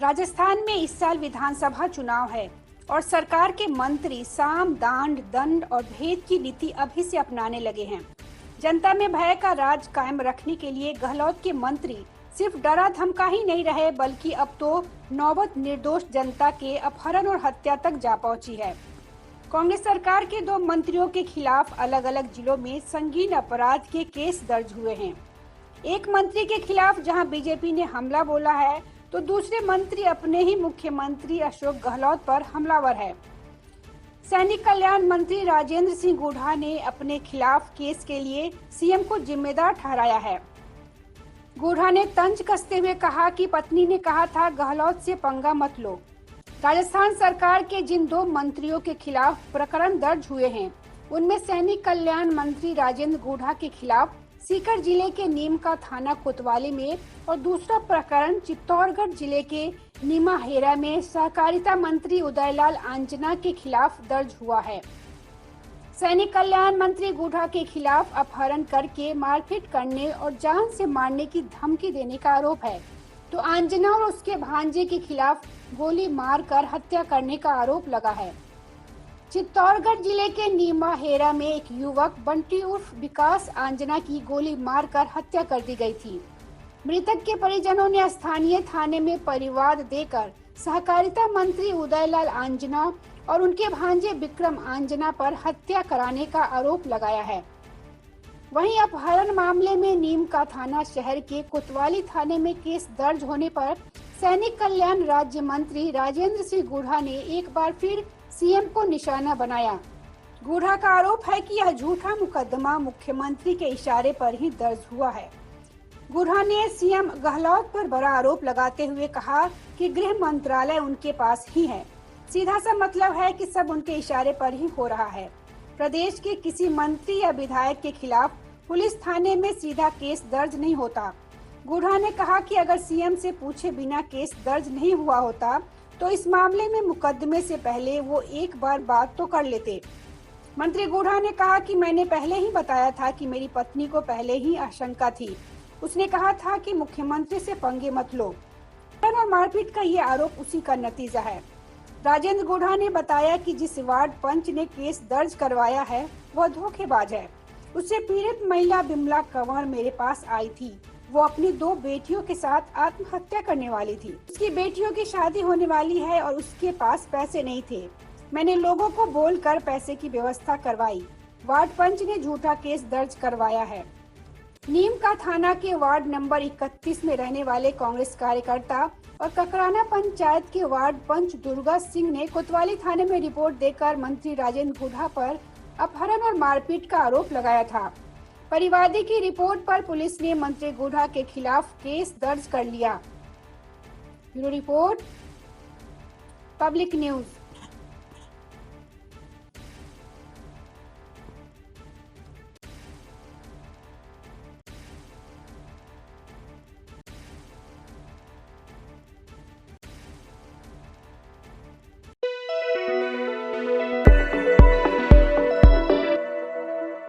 राजस्थान में इस साल विधानसभा चुनाव है और सरकार के मंत्री साम दांड दंड और भेद की नीति अभी से अपनाने लगे हैं। जनता में भय का राज कायम रखने के लिए गहलोत के मंत्री सिर्फ डरा धमका ही नहीं रहे, बल्कि अब तो नौबत निर्दोष जनता के अपहरण और हत्या तक जा पहुंची है। कांग्रेस सरकार के 2 मंत्रियों के खिलाफ अलग अलग जिलों में संगीन अपराध के केस दर्ज हुए हैं। एक मंत्री के खिलाफ जहां बीजेपी ने हमला बोला है, तो दूसरे मंत्री अपने ही मुख्यमंत्री अशोक गहलोत पर हमलावर है। सैनिक कल्याण मंत्री राजेंद्र सिंह गुढ़ा ने अपने खिलाफ केस के लिए सीएम को जिम्मेदार ठहराया है। गुढ़ा ने तंज कसते हुए कहा कि पत्नी ने कहा था गहलोत से पंगा मत लो। राजस्थान सरकार के जिन 2 मंत्रियों के खिलाफ प्रकरण दर्ज हुए हैं, उनमें सैनिक कल्याण मंत्री राजेंद्र गुढ़ा के खिलाफ सीकर जिले के नीम का थाना कोतवाली में और दूसरा प्रकरण चित्तौड़गढ़ जिले के नीमाहेरा में सहकारिता मंत्री उदयलाल आंजना के खिलाफ दर्ज हुआ है। सैनिक कल्याण मंत्री गुढ़ा के खिलाफ अपहरण करके मारपीट करने और जान से मारने की धमकी देने का आरोप है, तो आंजना और उसके भांजे के खिलाफ गोली मारकर हत्या करने का आरोप लगा है। चित्तौड़गढ़ जिले के नीमाहेरा में एक युवक बंटी उर्फ विकास आंजना की गोली मारकर हत्या कर दी गई थी। मृतक के परिजनों ने स्थानीय थाने में परिवाद देकर सहकारिता मंत्री उदयलाल आंजना और उनके भांजे विक्रम आंजना पर हत्या कराने का आरोप लगाया है। वहीं अपहरण मामले में नीम का थाना शहर के कोतवाली थाने में केस दर्ज होने पर सैनिक कल्याण राज्य मंत्री राजेंद्र सिंह गुढ़ा ने एक बार फिर सीएम को निशाना बनाया। गुढ़ा का आरोप है कि यह झूठा मुकदमा मुख्यमंत्री के इशारे पर ही दर्ज हुआ है। गुढ़ा ने सीएम गहलोत पर बड़ा आरोप लगाते हुए कहा कि गृह मंत्रालय उनके पास ही है। सीधा सा मतलब है कि सब उनके इशारे पर ही हो रहा है। प्रदेश के किसी मंत्री या विधायक के खिलाफ पुलिस थाने में सीधा केस दर्ज नहीं होता। गुढ़ा ने कहा कि अगर सीएम से पूछे बिना केस दर्ज नहीं हुआ होता तो इस मामले में मुकदमे से पहले वो एक बार बात तो कर लेते। मंत्री गुढ़ा ने कहा कि मैंने पहले ही बताया था कि मेरी पत्नी को पहले ही आशंका थी। उसने कहा था कि मुख्यमंत्री से पंगे मत लो। और मारपीट का ये आरोप उसी का नतीजा है। राजेंद्र गुढ़ा ने बताया कि जिस वार्ड पंच ने केस दर्ज करवाया है वह धोखेबाज है। उससे पीड़ित महिला बिमला कंवर मेरे पास आई थी। वो अपनी 2 बेटियों के साथ आत्महत्या करने वाली थी। उसकी बेटियों की शादी होने वाली है और उसके पास पैसे नहीं थे। मैंने लोगों को बोलकर पैसे की व्यवस्था करवाई। वार्ड पंच ने झूठा केस दर्ज करवाया है। नीम का थाना के वार्ड नंबर 31 में रहने वाले कांग्रेस कार्यकर्ता और ककराना पंचायत के वार्ड पंच दुर्गा सिंह ने कोतवाली थाने में रिपोर्ट देकर मंत्री राजेंद्र गुढ़ा पर अपहरण और मारपीट का आरोप लगाया था। परिवादी की रिपोर्ट पर पुलिस ने मंत्री गुढ़ा के खिलाफ केस दर्ज कर लिया। Bureau report, public news.